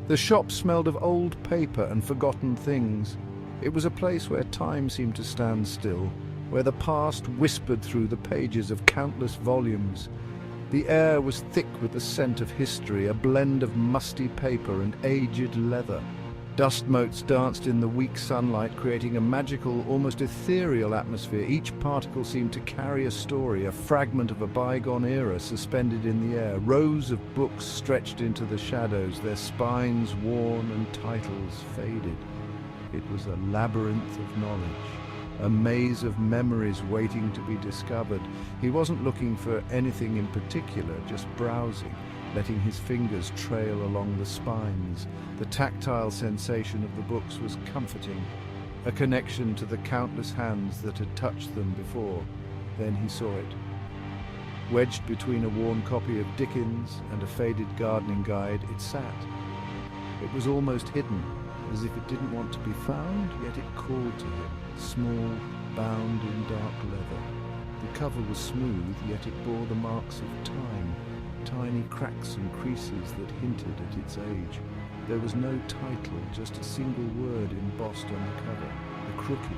The shop smelled of old paper and forgotten things. It was a place where time seemed to stand still, where the past whispered through the pages of countless volumes. The air was thick with the scent of history, a blend of musty paper and aged leather. Dust motes danced in the weak sunlight, creating a magical, almost ethereal atmosphere. Each particle seemed to carry a story, a fragment of a bygone era suspended in the air. Rows of books stretched into the shadows, their spines worn and titles faded. It was a labyrinth of knowledge, a maze of memories waiting to be discovered. He wasn't looking for anything in particular, just browsing, letting his fingers trail along the spines. The tactile sensation of the books was comforting, a connection to the countless hands that had touched them before. Then he saw it. Wedged between a worn copy of Dickens and a faded gardening guide, it sat. It was almost hidden, as if it didn't want to be found, yet it called to him, small, bound in dark leather. The cover was smooth, yet it bore the marks of time, tiny cracks and creases that hinted at its age. There was no title, just a single word embossed on the cover, the crooked.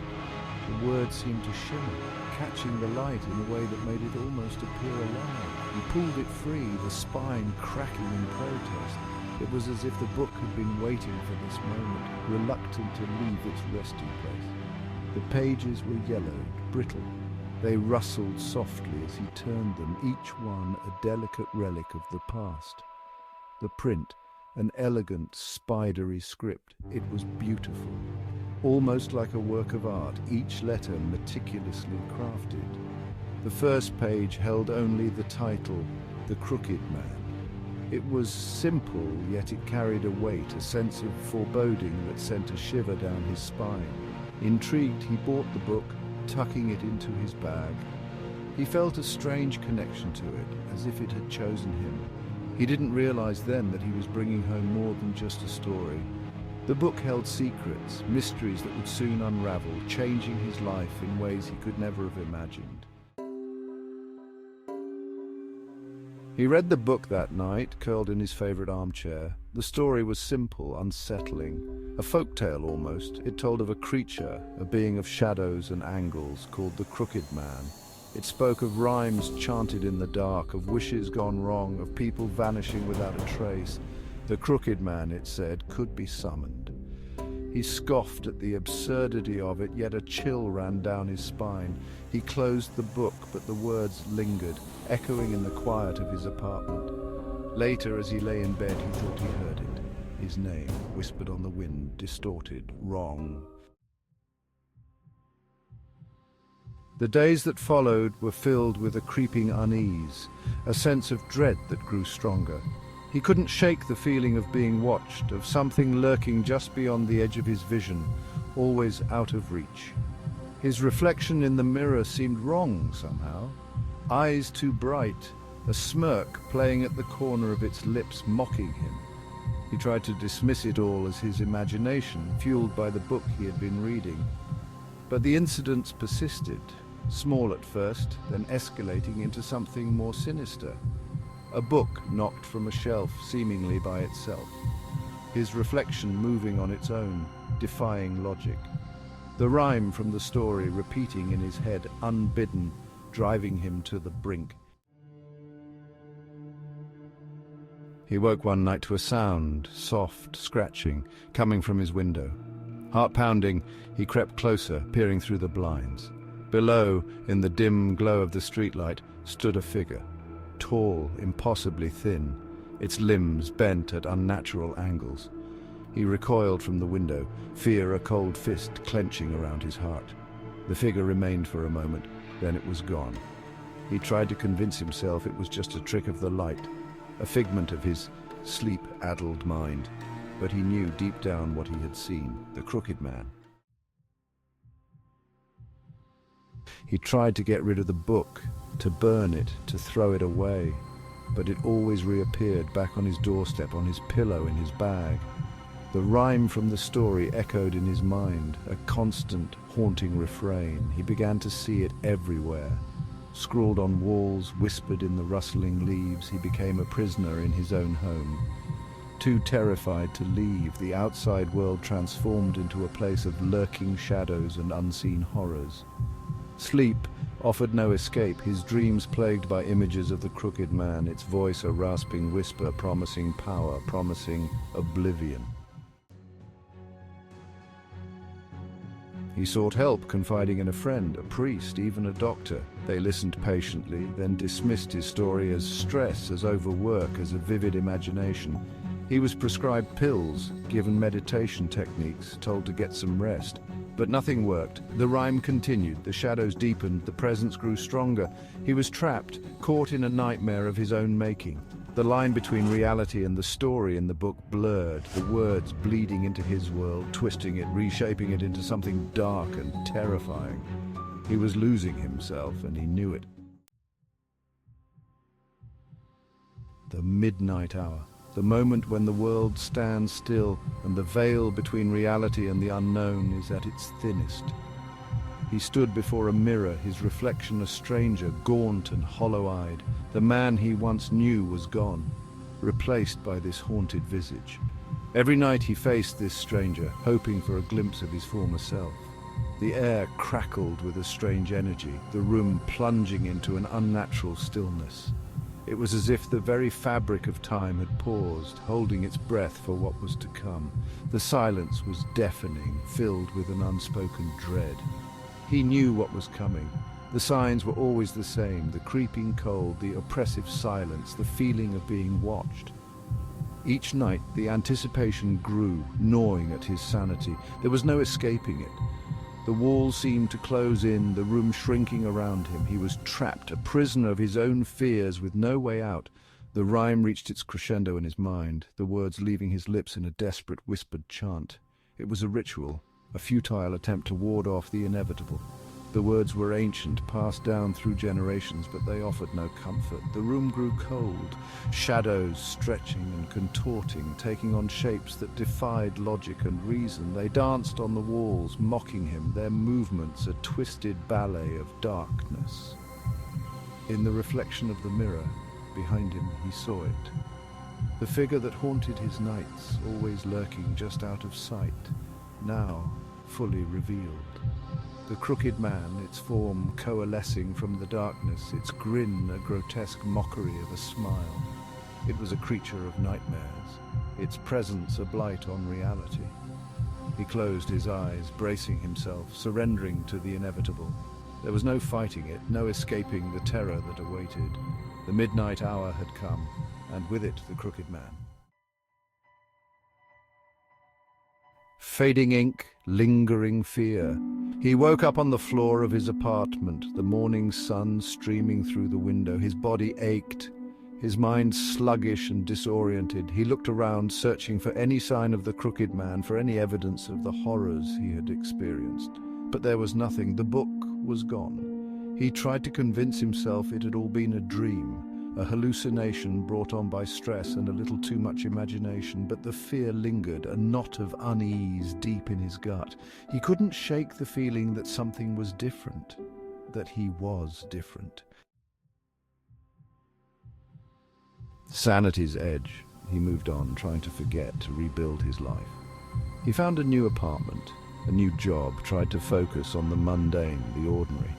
The word seemed to shimmer, catching the light in a way that made it almost appear alive. He pulled it free, the spine cracking in protest. It was as if the book had been waiting for this moment, reluctant to leave its resting place. The pages were yellowed, brittle. They rustled softly as he turned them, each one a delicate relic of the past. The print, an elegant, spidery script. It was beautiful, almost like a work of art, each letter meticulously crafted. The first page held only the title, The Crooked Man. It was simple, yet it carried a weight, a sense of foreboding that sent a shiver down his spine. Intrigued, he bought the book, tucking it into his bag. He felt a strange connection to it, as if it had chosen him. He didn't realize then that he was bringing home more than just a story. The book held secrets, mysteries that would soon unravel, changing his life in ways he could never have imagined. He read the book that night, curled in his favorite armchair. The story was simple, unsettling, a folktale almost. It told of a creature, a being of shadows and angles, called the Crooked Man. It spoke of rhymes chanted in the dark, of wishes gone wrong, of people vanishing without a trace. The Crooked Man, it said, could be summoned. He scoffed at the absurdity of it, yet a chill ran down his spine. He closed the book, but the words lingered, echoing in the quiet of his apartment. Later, as he lay in bed, he thought he heard it. His name, whispered on the wind, distorted, wrong. The days that followed were filled with a creeping unease, a sense of dread that grew stronger. He couldn't shake the feeling of being watched, of something lurking just beyond the edge of his vision, always out of reach. His reflection in the mirror seemed wrong somehow. Eyes too bright, a smirk playing at the corner of its lips, mocking him. He tried to dismiss it all as his imagination, fueled by the book he had been reading. But the incidents persisted, small at first, then escalating into something more sinister. A book knocked from a shelf, seemingly by itself. His reflection moving on its own, defying logic. The rhyme from the story repeating in his head, unbidden, driving him to the brink. He woke one night to a sound, soft, scratching, coming from his window. Heart pounding, he crept closer, peering through the blinds. Below, in the dim glow of the streetlight, stood a figure. Tall, impossibly thin, its limbs bent at unnatural angles. He recoiled from the window, fear a cold fist clenching around his heart. The figure remained for a moment, then it was gone. He tried to convince himself it was just a trick of the light, a figment of his sleep-addled mind. But he knew deep down what he had seen, the Crooked Man. He tried to get rid of the book, to burn it, to throw it away, but it always reappeared back on his doorstep, on his pillow, in his bag. The rhyme from the story echoed in his mind, a constant, haunting refrain. He began to see it everywhere. Scrawled on walls, whispered in the rustling leaves, he became a prisoner in his own home. Too terrified to leave, the outside world transformed into a place of lurking shadows and unseen horrors. Sleep offered no escape, his dreams plagued by images of the crooked man, its voice a rasping whisper promising power, promising oblivion. He sought help, confiding in a friend, a priest, even a doctor. They listened patiently, then dismissed his story as stress, as overwork, as a vivid imagination. He was prescribed pills, given meditation techniques, told to get some rest. But nothing worked. The rhyme continued, the shadows deepened, the presence grew stronger. He was trapped, caught in a nightmare of his own making. The line between reality and the story in the book blurred, the words bleeding into his world, twisting it, reshaping it into something dark and terrifying. He was losing himself, and he knew it. The midnight hour. The moment when the world stands still and the veil between reality and the unknown is at its thinnest. He stood before a mirror, his reflection a stranger, gaunt and hollow-eyed. The man he once knew was gone, replaced by this haunted visage. Every night he faced this stranger, hoping for a glimpse of his former self. The air crackled with a strange energy, the room plunging into an unnatural stillness. It was as if the very fabric of time had paused, holding its breath for what was to come. The silence was deafening, filled with an unspoken dread. He knew what was coming. The signs were always the same, the creeping cold, the oppressive silence, the feeling of being watched. Each night the anticipation grew, gnawing at his sanity. There was no escaping it. The walls seemed to close in, the room shrinking around him. He was trapped, a prisoner of his own fears with no way out. The rhyme reached its crescendo in his mind, the words leaving his lips in a desperate whispered chant. It was a ritual, a futile attempt to ward off the inevitable. The words were ancient, passed down through generations, but they offered no comfort. The room grew cold, shadows stretching and contorting, taking on shapes that defied logic and reason. They danced on the walls, mocking him, their movements a twisted ballet of darkness. In the reflection of the mirror, behind him, he saw it. The figure that haunted his nights, always lurking just out of sight, now fully revealed. The crooked man, its form coalescing from the darkness, its grin a grotesque mockery of a smile. It was a creature of nightmares, its presence a blight on reality. He closed his eyes, bracing himself, surrendering to the inevitable. There was no fighting it, no escaping the terror that awaited. The midnight hour had come, and with it the crooked man. Fading ink, lingering fear. He woke up on the floor of his apartment, the morning sun streaming through the window. His body ached, his mind sluggish and disoriented. He looked around, searching for any sign of the crooked man, for any evidence of the horrors he had experienced. But there was nothing. The book was gone. He tried to convince himself it had all been a dream, a hallucination brought on by stress and a little too much imagination, but the fear lingered, a knot of unease deep in his gut. He couldn't shake the feeling that something was different, that he was different. Sanity's edge, he moved on, trying to forget, to rebuild his life. He found a new apartment, a new job, tried to focus on the mundane, the ordinary.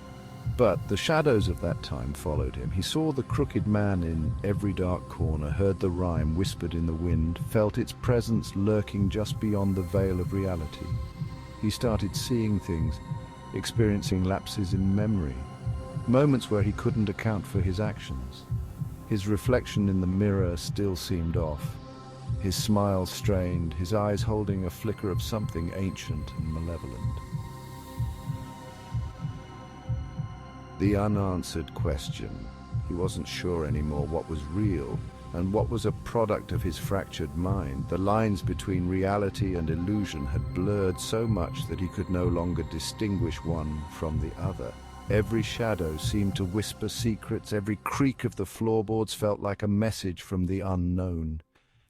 But the shadows of that time followed him. He saw the crooked man in every dark corner, heard the rhyme whispered in the wind, felt its presence lurking just beyond the veil of reality. He started seeing things, experiencing lapses in memory, moments where he couldn't account for his actions. His reflection in the mirror still seemed off, his smile strained, his eyes holding a flicker of something ancient and malevolent. The unanswered question. He wasn't sure anymore what was real and what was a product of his fractured mind. The lines between reality and illusion had blurred so much that he could no longer distinguish one from the other. Every shadow seemed to whisper secrets. Every creak of the floorboards felt like a message from the unknown.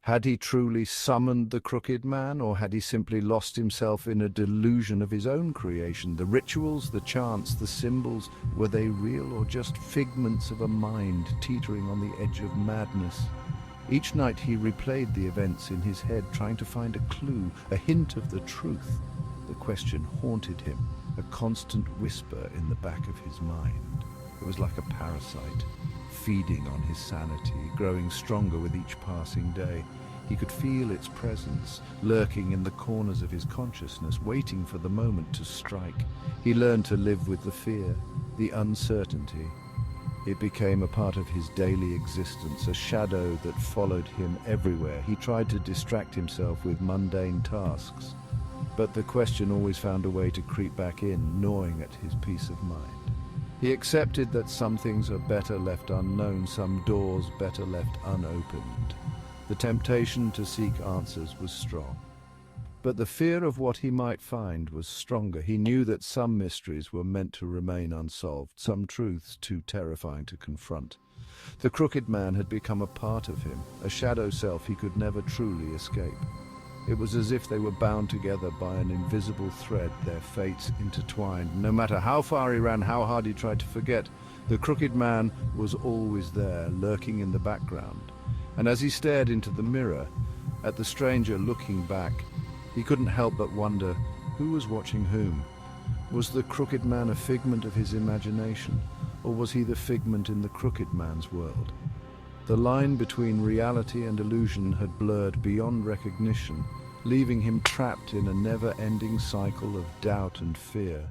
Had he truly summoned the crooked man, or had he simply lost himself in a delusion of his own creation? The rituals, the chants, the symbols, were they real or just figments of a mind teetering on the edge of madness? Each night he replayed the events in his head, trying to find a clue, a hint of the truth. The question haunted him, a constant whisper in the back of his mind. It was like a parasite, feeding on his sanity, growing stronger with each passing day. He could feel its presence, lurking in the corners of his consciousness, waiting for the moment to strike. He learned to live with the fear, the uncertainty. It became a part of his daily existence, a shadow that followed him everywhere. He tried to distract himself with mundane tasks, but the question always found a way to creep back in, gnawing at his peace of mind. He accepted that some things are better left unknown, some doors better left unopened. The temptation to seek answers was strong, but the fear of what he might find was stronger. He knew that some mysteries were meant to remain unsolved, some truths too terrifying to confront. The crooked man had become a part of him, a shadow self he could never truly escape. It was as if they were bound together by an invisible thread, their fates intertwined. No matter how far he ran, how hard he tried to forget, the crooked man was always there, lurking in the background. And as he stared into the mirror, at the stranger looking back, he couldn't help but wonder who was watching whom. Was the crooked man a figment of his imagination, or was he the figment in the crooked man's world? The line between reality and illusion had blurred beyond recognition, leaving him trapped in a never-ending cycle of doubt and fear.